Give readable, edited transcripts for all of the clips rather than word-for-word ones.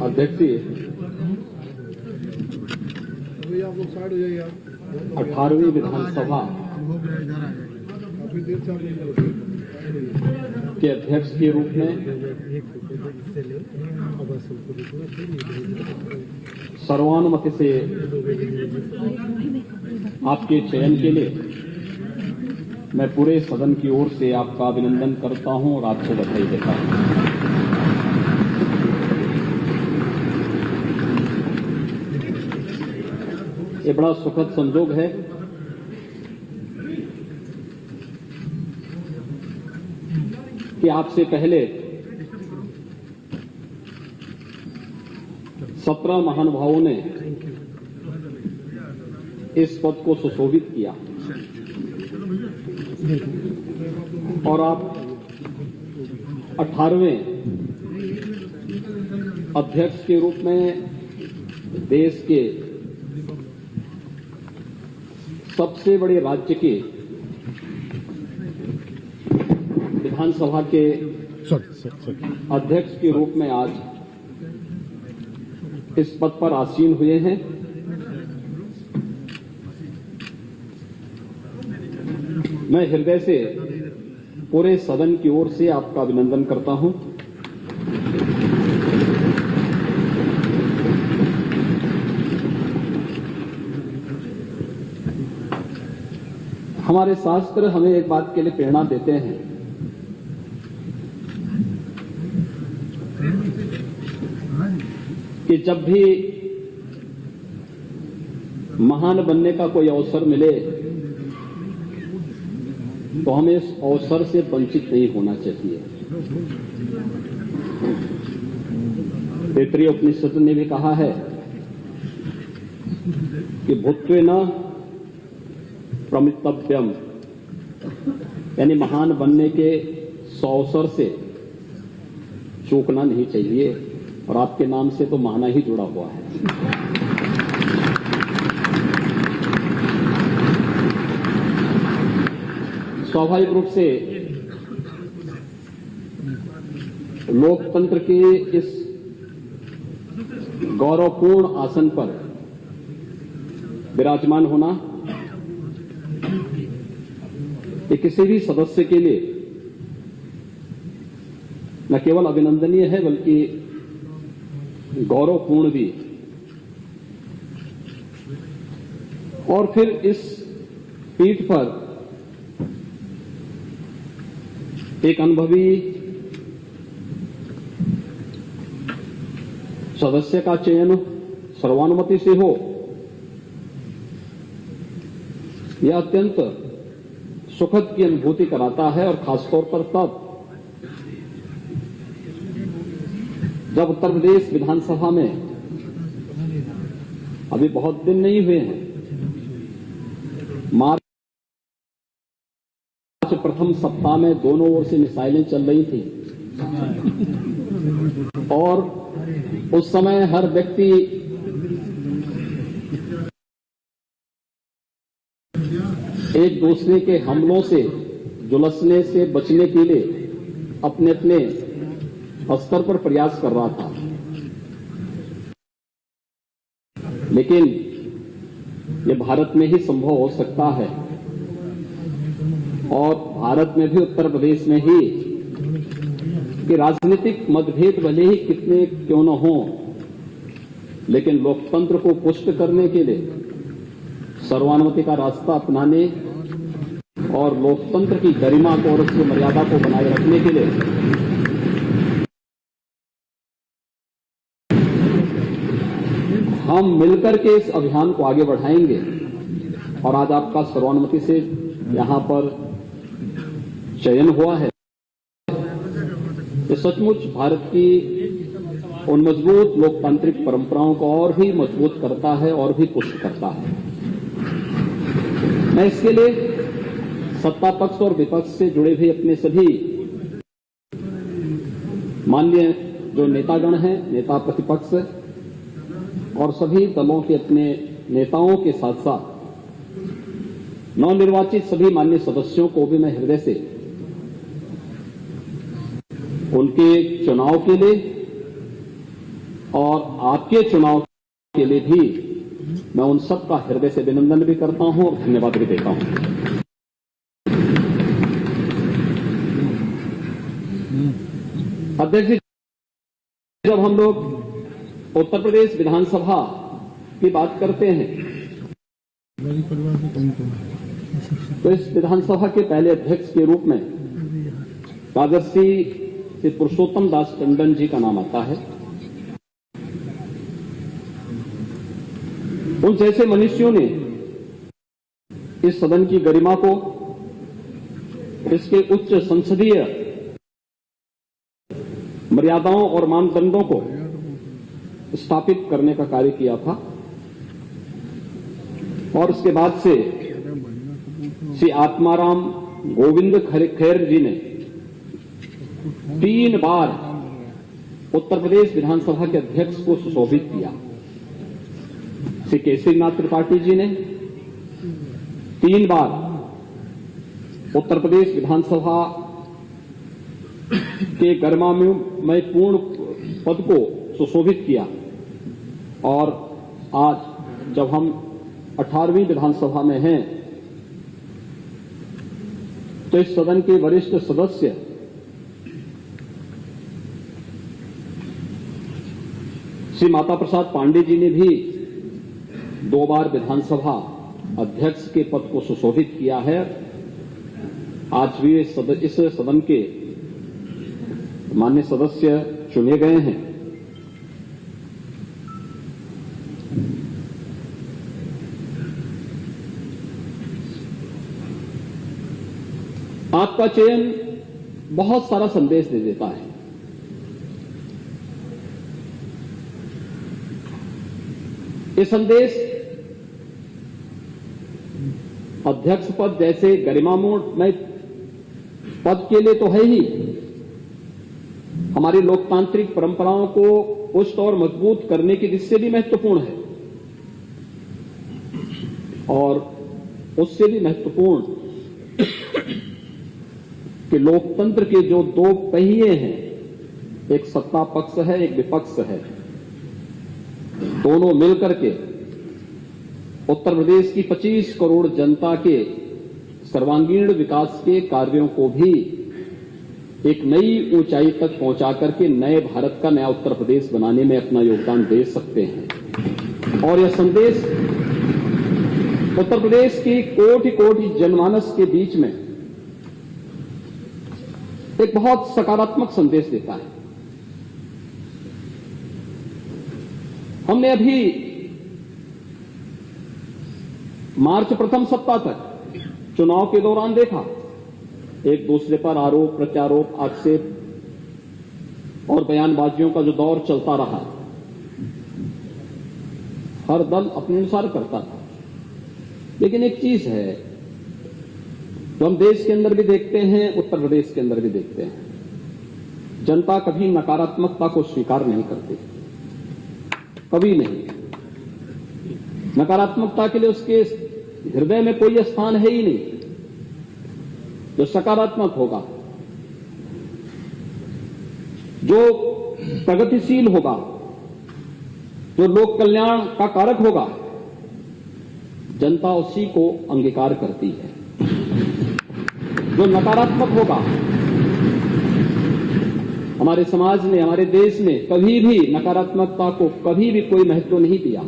अध्यक्ष जी, आप लोग साइड हो जाइए। 18वीं विधानसभा के अध्यक्ष के रूप में सर्वानुमति से आपके चयन के लिए मैं पूरे सदन की ओर से आपका अभिनंदन करता हूं और आपको बधाई देता हूं। ये बड़ा सुखद संजोग है कि आपसे पहले 17 महानुभावों ने इस पद को सुशोभित किया और आप 18वें अध्यक्ष के रूप में देश के सबसे बड़े राज्य के विधानसभा के अध्यक्ष के रूप में आज इस पद पर आसीन हुए हैं। मैं हृदय से पूरे सदन की ओर से आपका अभिनंदन करता हूं। हमारे शास्त्र हमें एक बात के लिए प्रेरणा देते हैं कि जब भी महान बनने का कोई अवसर मिले तो हमें इस अवसर से वंचित नहीं होना चाहिए। तैत्तिरीय उपनिषद ने भी कहा है कि भूत्वेन प्रमितव्यम, यानी महान बनने के अवसर से चूकना नहीं चाहिए और आपके नाम से तो महाना ही जुड़ा हुआ है। स्वाभाविक रूप से लोकतंत्र के इस गौरवपूर्ण आसन पर विराजमान होना ये किसी भी सदस्य के लिए न केवल अभिनंदनीय है बल्कि गौरवपूर्ण भी। और फिर इस पीठ पर एक अनुभवी सदस्य का चयन सर्वानुमति से हो, यह अत्यंत सुखद की अनुभूति कराता है। और खासतौर पर तब जब उत्तर प्रदेश विधानसभा में अभी बहुत दिन नहीं हुए हैं, मार्च प्रथम सप्ताह में दोनों ओर से मिसाइलें चल रही थी और उस समय हर व्यक्ति एक दूसरे के हमलों से झुलसने से बचने के लिए अपने अपने स्तर पर प्रयास कर रहा था। लेकिन ये भारत में ही संभव हो सकता है और भारत में भी उत्तर प्रदेश में ही कि राजनीतिक मतभेद भले ही कितने क्यों न हो, लेकिन लोकतंत्र को पुष्ट करने के लिए सर्वानुमति का रास्ता अपनाने और लोकतंत्र की गरिमा को और उसकी मर्यादा को बनाए रखने के लिए हम मिलकर के इस अभियान को आगे बढ़ाएंगे। और आज आपका सर्वानुमति से यहां पर चयन हुआ है, ये सचमुच भारत की उन मजबूत लोकतांत्रिक परंपराओं को और भी मजबूत करता है और भी पुष्ट करता है। मैं इसके लिए सत्ता पक्ष और विपक्ष से जुड़े हुए अपने सभी माननीय जो नेतागण हैं, नेता प्रतिपक्ष और सभी दलों के अपने नेताओं के साथ साथ नवनिर्वाचित सभी माननीय सदस्यों को भी मैं हृदय से उनके चुनाव के लिए और आपके चुनाव के लिए भी मैं उन सबका हृदय से अभिनंदन भी करता हूं और धन्यवाद भी देता हूं। अध्यक्ष जी, जब हम लोग उत्तर प्रदेश विधानसभा की बात करते हैं तो इस विधानसभा के पहले अध्यक्ष के रूप में राजर्षि श्री पुरुषोत्तम दास टंडन जी का नाम आता है। उन जैसे मनुष्यों ने इस सदन की गरिमा को, इसके उच्च संसदीय मर्यादाओं और मानदंडों को स्थापित करने का कार्य किया था और उसके बाद से श्री आत्माराम गोविंद खैर जी ने 3 बार उत्तर प्रदेश विधानसभा के अध्यक्ष को सुशोभित किया। श्री केसरीनाथ त्रिपाठी जी ने 3 बार उत्तर प्रदेश विधानसभा के गरिमामय पूर्ण पद को सुशोभित किया और आज जब हम 18वीं विधानसभा में हैं तो इस सदन के वरिष्ठ सदस्य श्री माता प्रसाद पांडे जी ने भी 2 बार विधानसभा अध्यक्ष के पद को सुशोभित किया है। आज भी इस सदन के माननीय सदस्य चुने गए हैं। आपका चयन बहुत सारा संदेश दे देता है। ये संदेश अध्यक्ष पद जैसे गरिमामय पद के लिए तो है ही, हमारी लोकतांत्रिक परंपराओं को पुष्ट और मजबूत करने की दृष्टि से भी महत्वपूर्ण है और उससे भी महत्वपूर्ण कि लोकतंत्र के जो 2 पहिए हैं, एक सत्ता पक्ष है, एक विपक्ष है, दोनों मिलकर के उत्तर प्रदेश की 25 करोड़ जनता के सर्वांगीण विकास के कार्यों को भी एक नई ऊंचाई तक पहुंचा करके नए भारत का नया उत्तर प्रदेश बनाने में अपना योगदान दे सकते हैं। और यह संदेश उत्तर प्रदेश की कोटि-कोटि जनमानस के बीच में एक बहुत सकारात्मक संदेश देता है। हमने अभी मार्च प्रथम सप्ताह तक चुनाव के दौरान देखा, एक दूसरे पर आरोप प्रत्यारोप, आक्षेप और बयानबाजियों का जो दौर चलता रहा, हर दल अपने अनुसार करता था। लेकिन एक चीज है जो हम देश के अंदर भी देखते हैं, उत्तर प्रदेश के अंदर भी देखते हैं, जनता कभी नकारात्मकता को स्वीकार नहीं करती, कभी नहीं। नकारात्मकता के लिए उसके हृदय में कोई स्थान है ही नहीं। जो सकारात्मक होगा, जो प्रगतिशील होगा, जो लोक कल्याण का कारक होगा, जनता उसी को अंगीकार करती है। जो नकारात्मक होगा, हमारे समाज ने, हमारे देश ने कभी भी नकारात्मकता को कभी भी कोई महत्व नहीं दिया।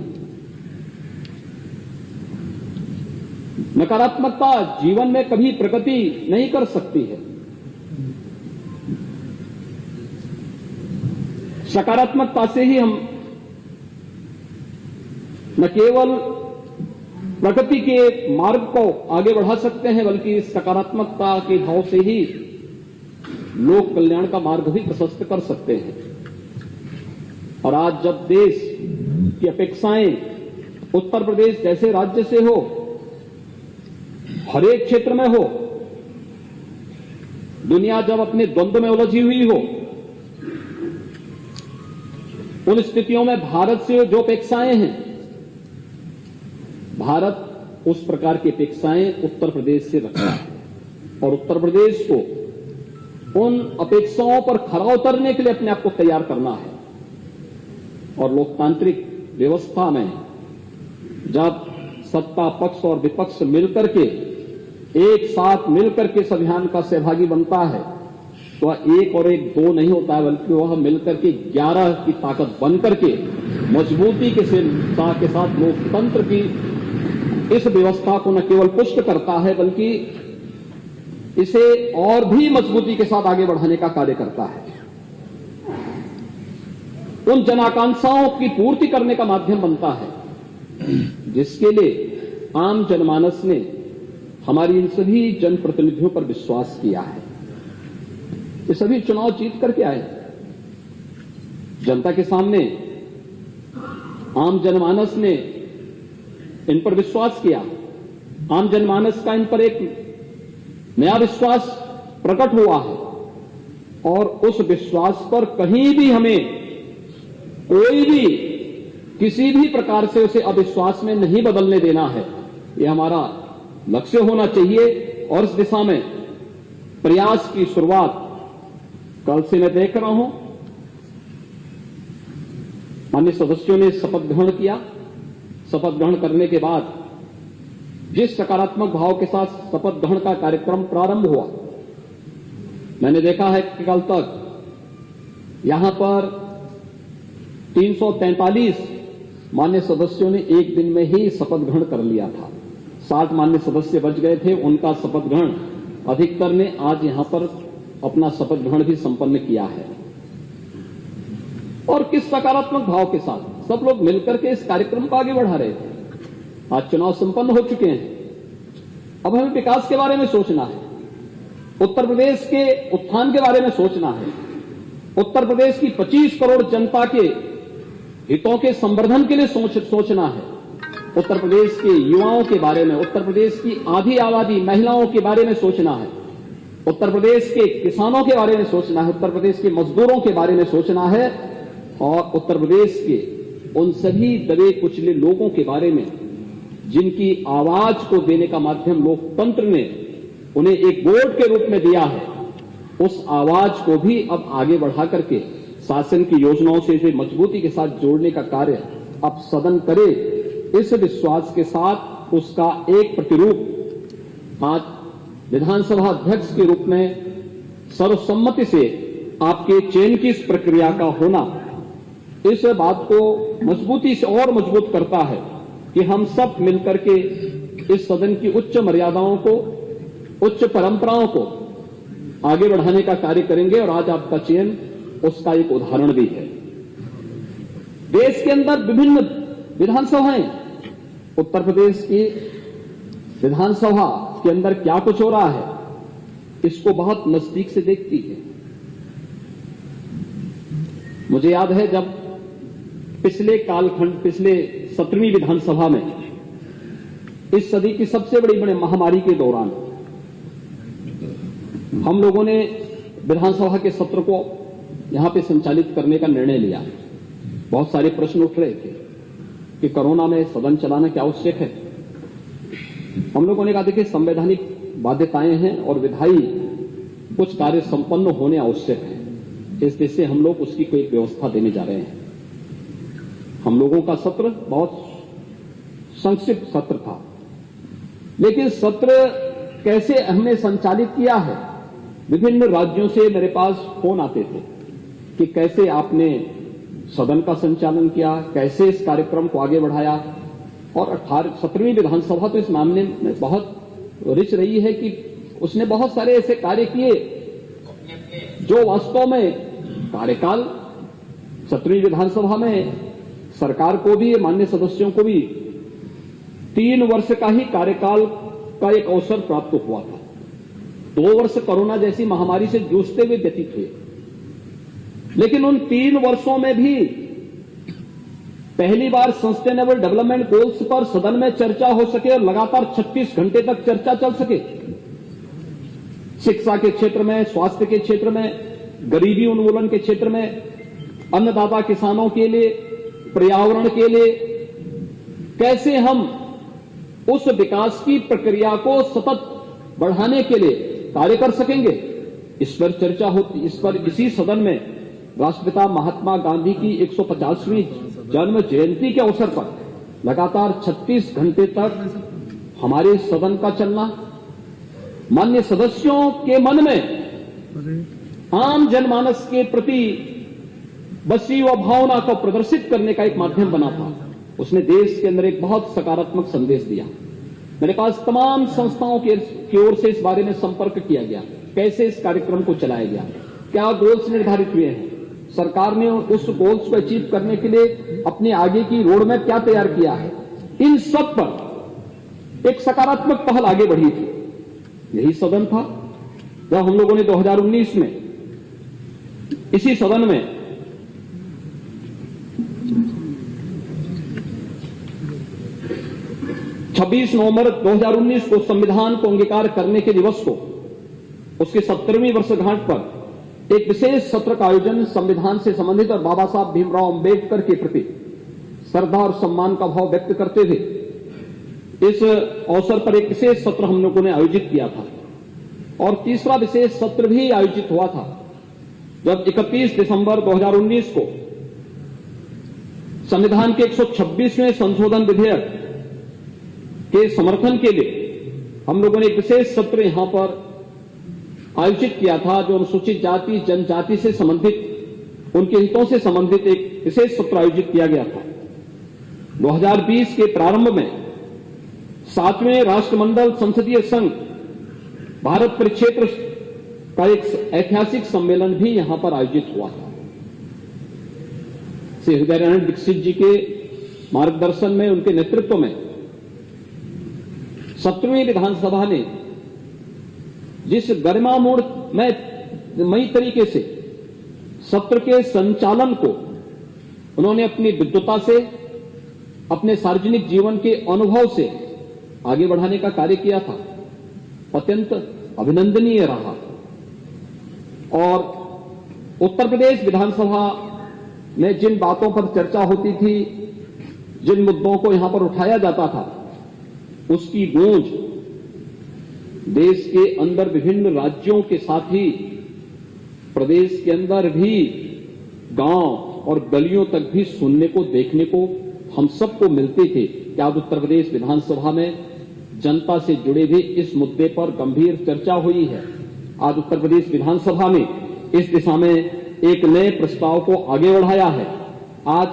नकारात्मकता जीवन में कभी प्रगति नहीं कर सकती है। सकारात्मकता से ही हम न केवल प्रगति के मार्ग को आगे बढ़ा सकते हैं, बल्कि सकारात्मकता के भाव से ही लोक कल्याण का मार्ग भी प्रशस्त कर सकते हैं। और आज जब देश की अपेक्षाएं उत्तर प्रदेश जैसे राज्य से हो, हर एक क्षेत्र में हो, दुनिया जब अपने द्वंद्व में उलझी हुई हो, उन स्थितियों में भारत से जो अपेक्षाएं हैं, भारत उस प्रकार की अपेक्षाएं उत्तर प्रदेश से रखता है और उत्तर प्रदेश को उन अपेक्षाओं पर खरा उतरने के लिए अपने आप को तैयार करना है। और लोकतांत्रिक व्यवस्था में जब सत्ता पक्ष और विपक्ष मिलकर के एक साथ मिलकर के इस अभियान का सहभागी बनता है तो वह 1 और 1 2 नहीं होता है, बल्कि वह मिलकर के 11 की ताकत बनकर के मजबूती के साथ लोकतंत्र की इस व्यवस्था को न केवल पुष्ट करता है बल्कि इसे और भी मजबूती के साथ आगे बढ़ाने का कार्य करता है, उन जनाकांक्षाओं की पूर्ति करने का माध्यम बनता है जिसके लिए आम जनमानस ने हमारी इन सभी जनप्रतिनिधियों पर विश्वास किया है। ये सभी चुनाव जीत करके आए जनता के सामने, आम जनमानस ने इन पर विश्वास किया, आम जनमानस का इन पर एक नया विश्वास प्रकट हुआ है और उस विश्वास पर कहीं भी हमें कोई भी किसी भी प्रकार से उसे अविश्वास में नहीं बदलने देना है। यह हमारा लक्ष्य होना चाहिए और इस दिशा में प्रयास की शुरुआत कल से मैं देख रहा हूं। माननीय सदस्यों ने शपथ ग्रहण किया। शपथ ग्रहण करने के बाद जिस सकारात्मक भाव के साथ शपथ ग्रहण का कार्यक्रम प्रारंभ हुआ, मैंने देखा है कि कल तक यहां पर 343 मान्य सदस्यों ने एक दिन में ही शपथ ग्रहण कर लिया था। 60 मान्य सदस्य बच गए थे, उनका शपथ ग्रहण अधिकतर ने आज यहां पर अपना शपथ ग्रहण भी संपन्न किया है। और किस सकारात्मक भाव के साथ सब लोग मिलकर के इस कार्यक्रम को आगे बढ़ा रहे थे। आज चुनाव संपन्न हो चुके हैं, अब हमें विकास के बारे में सोचना है, उत्तर प्रदेश के उत्थान के बारे में सोचना है, उत्तर प्रदेश की 25 करोड़ जनता के हितों के संवर्धन के लिए सोचना है, उत्तर प्रदेश के युवाओं के बारे में, उत्तर प्रदेश की आधी आबादी महिलाओं के बारे में सोचना है, उत्तर प्रदेश के किसानों के बारे में सोचना है, उत्तर प्रदेश के मजदूरों के बारे में सोचना है और उत्तर प्रदेश के उन सभी दबे कुचले लोगों के बारे में जिनकी आवाज को देने का माध्यम लोकतंत्र ने उन्हें एक वोट के रूप में दिया है, उस आवाज को भी अब आगे बढ़ा करके शासन की योजनाओं से इसे मजबूती के साथ जोड़ने का कार्य अब सदन करे। इस विश्वास के साथ उसका एक प्रतिरूप आज विधानसभा अध्यक्ष के रूप में सर्वसम्मति से आपके चयन की इस प्रक्रिया का होना इस बात को मजबूती से और मजबूत करता है कि हम सब मिलकर के इस सदन की उच्च मर्यादाओं को, उच्च परंपराओं को आगे बढ़ाने का कार्य करेंगे और आज आपका चयन उसका एक उदाहरण भी है। देश के अंदर विभिन्न विधानसभाएं, उत्तर प्रदेश की विधानसभा के अंदर क्या कुछ हो रहा है इसको बहुत नजदीक से देखती है। मुझे याद है जब पिछले कालखंड, पिछले 17वीं विधानसभा में इस सदी की सबसे बड़ी महामारी के दौरान हम लोगों ने विधानसभा के सत्र को यहां पे संचालित करने का निर्णय लिया। बहुत सारे प्रश्न उठ रहे थे कि कोरोना में सदन चलाना क्या आवश्यक है। हम लोगों ने कहा देखिए संवैधानिक बाध्यताएं हैं और विधायी कुछ कार्य संपन्न होने आवश्यक है, इस से हम लोग उसकी कोई व्यवस्था देने जा रहे हैं। हम लोगों का सत्र बहुत संक्षिप्त सत्र था, लेकिन सत्र कैसे हमने संचालित किया है, विभिन्न राज्यों से मेरे पास फोन आते थे कि कैसे आपने सदन का संचालन किया, कैसे इस कार्यक्रम को आगे बढ़ाया। और 17वीं विधानसभा तो इस मामले में बहुत रिच रही है कि उसने बहुत सारे ऐसे कार्य किए जो वास्तव में कार्यकाल 17वीं विधानसभा में सरकार को भी, माननीय सदस्यों को भी 3 वर्ष का ही कार्यकाल का एक अवसर प्राप्त हुआ था। 2 वर्ष कोरोना जैसी महामारी से जूझते हुए व्यतीत हुए, लेकिन उन 3 वर्षों में भी पहली बार सस्टेनेबल डेवलपमेंट गोल्स पर सदन में चर्चा हो सके और लगातार 36 घंटे तक चर्चा चल सके। शिक्षा के क्षेत्र में, स्वास्थ्य के क्षेत्र में, गरीबी उन्मूलन के क्षेत्र में, अन्नदाता किसानों के लिए, पर्यावरण के लिए कैसे हम उस विकास की प्रक्रिया को सतत बढ़ाने के लिए कार्य कर सकेंगे, इस पर चर्चा होती, इस पर इसी सदन में राष्ट्रपिता महात्मा गांधी की 150वीं जन्म जयंती के अवसर पर लगातार 36 घंटे तक हमारे सदन का चलना मान्य सदस्यों के मन में आम जनमानस के प्रति बसी व भावना को प्रदर्शित करने का एक माध्यम बना था। उसने देश के अंदर एक बहुत सकारात्मक संदेश दिया। मेरे पास तमाम संस्थाओं की ओर से इस बारे में संपर्क किया गया, कैसे इस कार्यक्रम को चलाया गया, क्या गोल्स निर्धारित हुए हैं, सरकार ने उस गोल्स को अचीव करने के लिए अपने आगे की रोड मैप क्या तैयार किया है। इन सब पर एक सकारात्मक पहल आगे बढ़ी थी। यही सदन था जब हम लोगों ने 2019 में इसी सदन में छब्बीस नवंबर 2019 को संविधान को अंगीकार करने के दिवस को, उसके 70वीं वर्षगांठ पर एक विशेष सत्र का आयोजन संविधान से संबंधित और बाबा साहब भीमराव अंबेडकर के प्रति श्रद्धा और सम्मान का भाव व्यक्त करते हुए इस अवसर पर एक विशेष सत्र हम लोगों ने आयोजित किया था। और तीसरा विशेष सत्र भी आयोजित हुआ था जब 31 दिसंबर 2019 को संविधान के 126वें संशोधन विधेयक के समर्थन के लिए हम लोगों ने एक विशेष सत्र यहां पर आयोजित किया था, जो अनुसूचित जाति जनजाति से संबंधित, उनके हितों से संबंधित एक विशेष सत्र आयोजित किया गया था। 2020 के प्रारंभ में 7वें राष्ट्रमंडल संसदीय संघ भारत परिक्षेत्र का एक ऐतिहासिक सम्मेलन भी यहां पर आयोजित हुआ था। श्री हृदय नारायण दीक्षित जी के मार्गदर्शन में, उनके नेतृत्व में 17वीं विधानसभा ने जिस गरिमामयी तरीके से सत्र के संचालन को उन्होंने अपनी विद्वता से, अपने सार्वजनिक जीवन के अनुभव से आगे बढ़ाने का कार्य किया था, अत्यंत अभिनंदनीय रहा। और उत्तर प्रदेश विधानसभा में जिन बातों पर चर्चा होती थी, जिन मुद्दों को यहां पर उठाया जाता था, उसकी गूंज देश के अंदर विभिन्न राज्यों के साथ ही प्रदेश के अंदर भी गांव और गलियों तक भी सुनने को, देखने को हम सबको मिलते थे कि आज उत्तर प्रदेश विधानसभा में जनता से जुड़े हुए इस मुद्दे पर गंभीर चर्चा हुई है। आज उत्तर प्रदेश विधानसभा में इस दिशा में एक नए प्रस्ताव को आगे बढ़ाया है। आज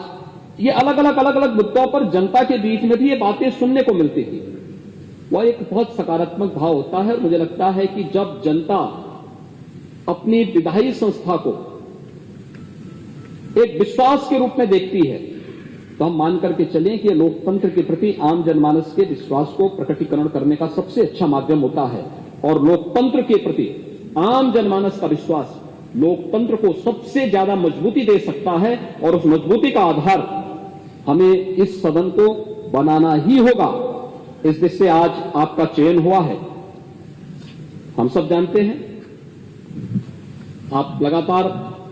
ये अलग अलग मुद्दों पर जनता के बीच में भी ये बातें सुनने को मिलती थी। वह एक बहुत सकारात्मक भाव होता है। मुझे लगता है कि जब जनता अपनी विधायी संस्था को एक विश्वास के रूप में देखती है, तो हम मान करके चलें कि लोकतंत्र के प्रति आम जनमानस के विश्वास को प्रकटीकरण करने का सबसे अच्छा माध्यम होता है। और लोकतंत्र के प्रति आम जनमानस का विश्वास लोकतंत्र को सबसे ज्यादा मजबूती दे सकता है। और उस मजबूती का आधार हमें इस सदन को बनाना ही होगा। इस दिशा से आज आपका चयन हुआ है। हम सब जानते हैं आप लगातार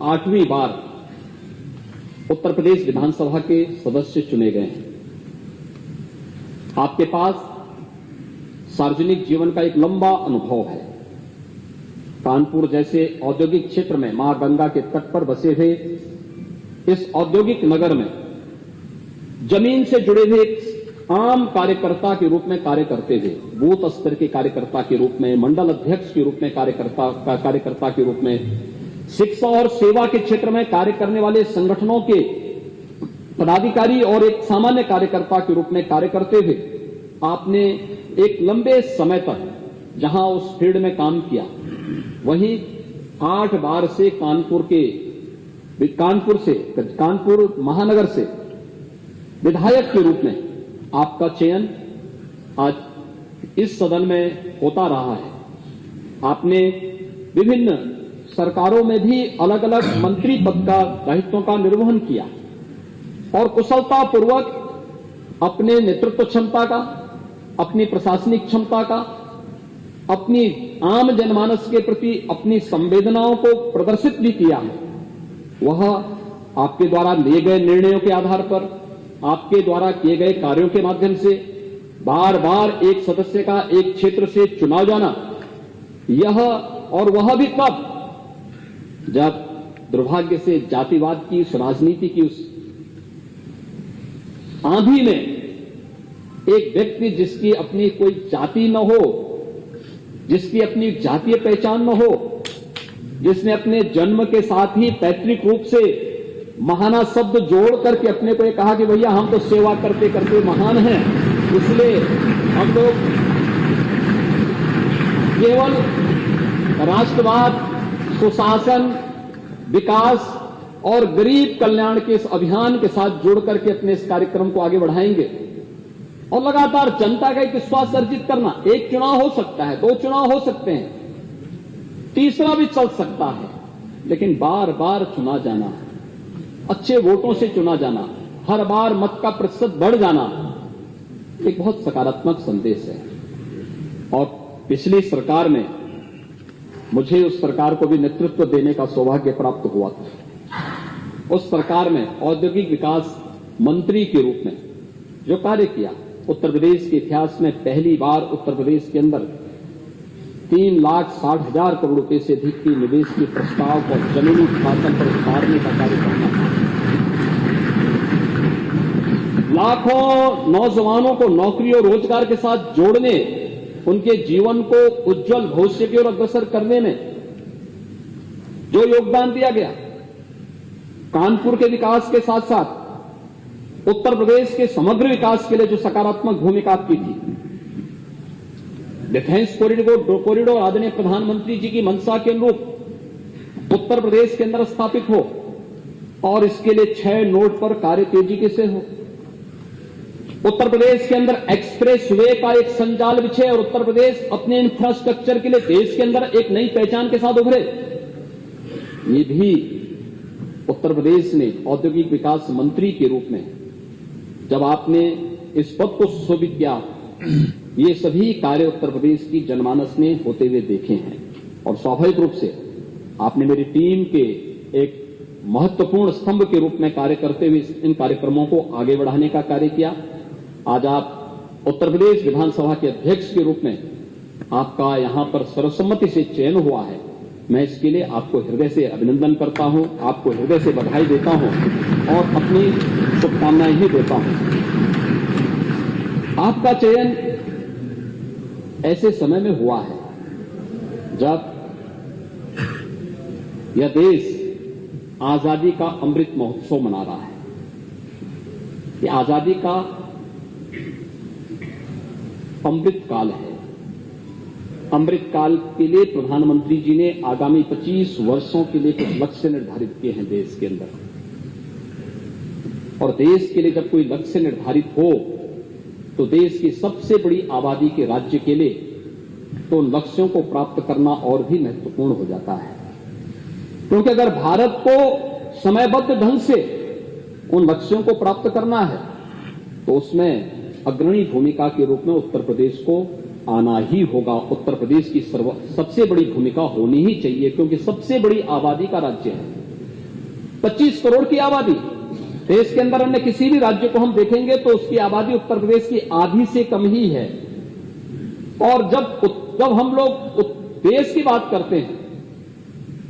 8वीं बार उत्तर प्रदेश विधानसभा के सदस्य चुने गए हैं। आपके पास सार्वजनिक जीवन का एक लंबा अनुभव है। कानपुर जैसे औद्योगिक क्षेत्र में मां गंगा के तट पर बसे हुए इस औद्योगिक नगर में जमीन से जुड़े हुए एक आम कार्यकर्ता के रूप में कार्य करते हुए, बूथ स्तर के कार्यकर्ता के रूप में, मंडल अध्यक्ष के रूप में कार्यकर्ता के रूप में, शिक्षा और सेवा के क्षेत्र में कार्य करने वाले संगठनों के पदाधिकारी और एक सामान्य कार्यकर्ता के रूप में कार्य करते हुए आपने एक लंबे समय तक जहां उस फील्ड में काम किया, वहीं 8 बार से कानपुर महानगर से विधायक के रूप में आपका चयन आज इस सदन में होता रहा है। आपने विभिन्न सरकारों में भी अलग अलग मंत्री पद का दायित्वों का निर्वहन किया और कुशलतापूर्वक अपने नेतृत्व क्षमता का, अपनी प्रशासनिक क्षमता का, अपनी आम जनमानस के प्रति अपनी संवेदनाओं को प्रदर्शित भी किया है। वह आपके द्वारा लिए गए निर्णयों के आधार पर, आपके द्वारा किए गए कार्यों के माध्यम से बार बार एक सदस्य का एक क्षेत्र से चुनाव जाना, यह और वह भी तब जब दुर्भाग्य से जातिवाद की उस राजनीति की उस आंधी में एक व्यक्ति जिसकी अपनी कोई जाति न हो, जिसकी अपनी जातीय पहचान न हो, जिसने अपने जन्म के साथ ही पैतृक रूप से महाना शब्द जोड़ करके अपने को ये कहा कि भैया हम तो सेवा करते करते महान हैं, इसलिए हम लोग केवल राष्ट्रवाद, सुशासन, विकास और गरीब कल्याण के इस अभियान के साथ जुड़ करके अपने इस कार्यक्रम को आगे बढ़ाएंगे और लगातार जनता का एक विश्वास अर्जित करना। एक चुनाव हो सकता है, 2 चुनाव हो सकते हैं, तीसरा भी चल सकता है, लेकिन बार बार चुना जाना, अच्छे वोटों से चुना जाना, हर बार मत का प्रतिशत बढ़ जाना एक बहुत सकारात्मक संदेश है। और पिछली सरकार में मुझे उस सरकार को भी नेतृत्व देने का सौभाग्य प्राप्त हुआ था। उस सरकार में औद्योगिक विकास मंत्री के रूप में जो कार्य किया, उत्तर प्रदेश के इतिहास में पहली बार उत्तर प्रदेश के अंदर 3,60,000 करोड़ रुपए से अधिक की निवेश के प्रस्ताव को जमीनी उत्पादन पर उतारने का कार्य करना, लाखों नौजवानों को नौकरी और रोजगार के साथ जोड़ने, उनके जीवन को उज्जवल भविष्य की ओर अग्रसर करने में जो योगदान दिया गया, कानपुर के विकास के साथ साथ उत्तर प्रदेश के समग्र विकास के लिए जो सकारात्मक भूमिका आपकी थी, डिफेंस कॉरिडोर आदरणीय प्रधानमंत्री जी की मंशा के अनुरूप उत्तर प्रदेश के अंदर स्थापित हो और इसके लिए 6 नोड पर कार्य तेजी से हो। उत्तर प्रदेश के अंदर एक्सप्रेस वे का एक संजाल बिछे और उत्तर प्रदेश अपने इंफ्रास्ट्रक्चर के लिए देश के अंदर एक नई पहचान के साथ उभरे। ये भी उत्तर प्रदेश ने औद्योगिक विकास मंत्री के रूप में जब आपने इस पद को सुशोभित किया, ये सभी कार्य उत्तर प्रदेश की जनमानस ने होते हुए देखे हैं और स्वाभाविक रूप से आपने मेरी टीम के एक महत्वपूर्ण स्तंभ के रूप में कार्य करते हुए इन कार्यक्रमों को आगे बढ़ाने का कार्य किया। आज आप उत्तर प्रदेश विधानसभा के अध्यक्ष के रूप में आपका यहां पर सर्वसम्मति से चयन हुआ है। मैं इसके लिए आपको हृदय से अभिनंदन करता हूं, आपको हृदय से बधाई देता हूं और अपनी शुभकामनाएं ही देता हूं। आपका चयन ऐसे समय में हुआ है जब यह देश आजादी का अमृत महोत्सव मना रहा है। ये आजादी का अमृत काल है। अमृत काल के लिए प्रधानमंत्री जी ने आगामी 25 वर्षों के लिए कुछ लक्ष्य निर्धारित किए हैं देश के अंदर, और देश के लिए जब कोई लक्ष्य निर्धारित हो तो देश की सबसे बड़ी आबादी के राज्य के लिए तो उन लक्ष्यों को प्राप्त करना और भी महत्वपूर्ण हो जाता है, क्योंकि अगर भारत को समयबद्ध ढंग से उन लक्ष्यों को प्राप्त करना है तो उसमें अग्रणी भूमिका के रूप में उत्तर प्रदेश को आना ही होगा। उत्तर प्रदेश की सबसे बड़ी भूमिका होनी ही चाहिए, क्योंकि सबसे बड़ी आबादी का राज्य है। 25 करोड़ की आबादी देश के अंदर अन्य किसी भी राज्य को हम देखेंगे तो उसकी आबादी उत्तर प्रदेश की आधी से कम ही है। और जब हम लोग देश की बात करते हैं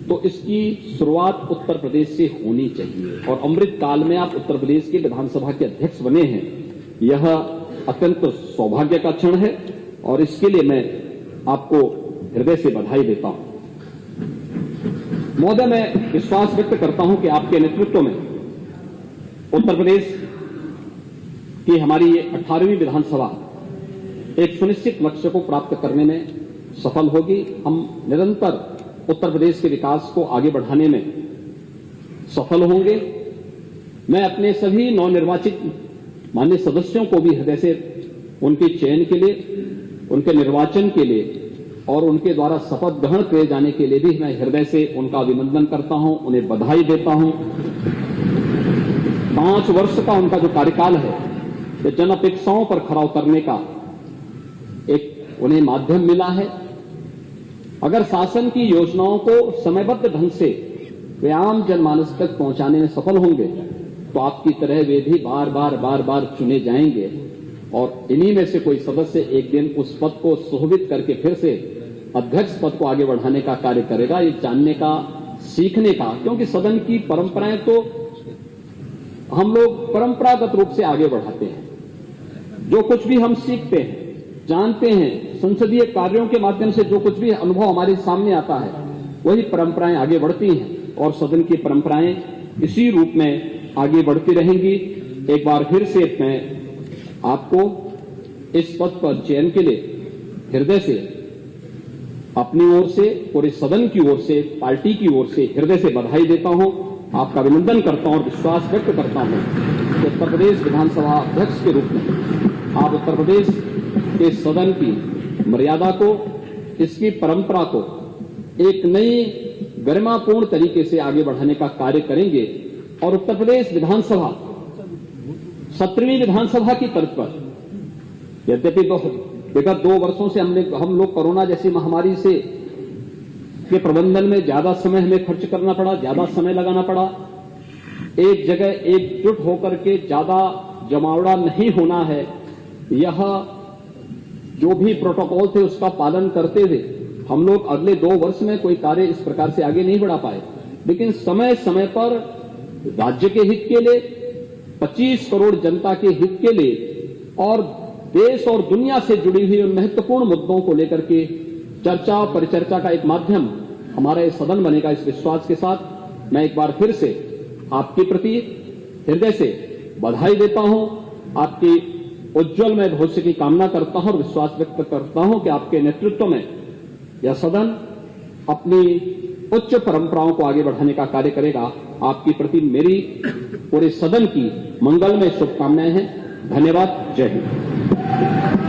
तो इसकी शुरुआत उत्तर प्रदेश से होनी चाहिए। और अमृत काल में आप उत्तर प्रदेश के विधानसभा के अध्यक्ष बने हैं, यह अत्यंत सौभाग्य का क्षण है और इसके लिए मैं आपको हृदय से बधाई देता हूं। महोदय, मैं विश्वास व्यक्त करता हूं कि आपके नेतृत्व में उत्तर प्रदेश की हमारी ये 18वीं विधानसभा एक सुनिश्चित लक्ष्य को प्राप्त करने में सफल होगी। हम निरंतर उत्तर प्रदेश के विकास को आगे बढ़ाने में सफल होंगे। मैं अपने सभी नवनिर्वाचित माननीय सदस्यों को भी हृदय से उनके चयन के लिए, उनके निर्वाचन के लिए और उनके द्वारा शपथ ग्रहण किए जाने के लिए भी मैं हृदय से उनका अभिनंदन करता हूं, उन्हें बधाई देता हूं। 5 वर्ष का उनका जो कार्यकाल है, ये जन अपेक्षाओं पर खरा उतरने का एक उन्हें माध्यम मिला है। अगर शासन की योजनाओं को समयबद्ध ढंग से वे आम जनमानस तक पहुंचाने में सफल होंगे तो आपकी तरह वे भी बार बार चुने जाएंगे और इन्हीं में से कोई सदस्य एक दिन उस पद को सुशोभित करके फिर से अध्यक्ष पद को आगे बढ़ाने का कार्य करेगा। ये जानने का सीखने का, क्योंकि सदन की परंपराएं तो हम लोग परंपरागत रूप से आगे बढ़ाते हैं। जो कुछ भी हम सीखते हैं, जानते हैं, संसदीय कार्यों के माध्यम से जो कुछ भी अनुभव हमारे सामने आता है, वही परंपराएं आगे बढ़ती हैं और सदन की परंपराएं इसी रूप में आगे बढ़ती रहेंगी। एक बार फिर से मैं आपको इस पद पर चयन के लिए हृदय से, अपनी ओर से, पूरे सदन की ओर से, पार्टी की ओर से हृदय से बधाई देता हूं, आपका अभिनंदन करता हूं और विश्वास व्यक्त करता हूं कि उत्तर प्रदेश विधानसभा अध्यक्ष के रूप में आप उत्तर प्रदेश के सदन की मर्यादा को, इसकी परंपरा को एक नई गरिमापूर्ण तरीके से आगे बढ़ाने का कार्य करेंगे और उत्तर प्रदेश विधानसभा 17वीं विधानसभा की तर्ज पर, यद्यपि विगत 2 वर्षों से हम लोग कोरोना जैसी महामारी से के प्रबंधन में ज्यादा समय हमें खर्च करना पड़ा, ज्यादा समय लगाना पड़ा, एक जगह एकजुट होकर के ज्यादा जमावड़ा नहीं होना है, यह जो भी प्रोटोकॉल थे उसका पालन करते हुए हम लोग अगले 2 वर्ष में कोई कार्य इस प्रकार से आगे नहीं बढ़ा पाए। लेकिन समय समय पर राज्य के हित के लिए, 25 करोड़ जनता के हित के लिए और देश और दुनिया से जुड़ी हुई उन महत्वपूर्ण मुद्दों को लेकर के चर्चा परिचर्चा का एक माध्यम हमारा ये सदन बनेगा, इस विश्वास के साथ मैं एक बार फिर से आपके प्रति हृदय से बधाई देता हूं, आपकी उज्जवलमय भविष्य की कामना करता हूं और विश्वास व्यक्त करता हूं कि आपके नेतृत्व में यह सदन अपनी उच्च परंपराओं को आगे बढ़ाने का कार्य करेगा। आपके प्रति मेरी पूरे सदन की मंगलमय शुभकामनाएं हैं। धन्यवाद। जय हिंद।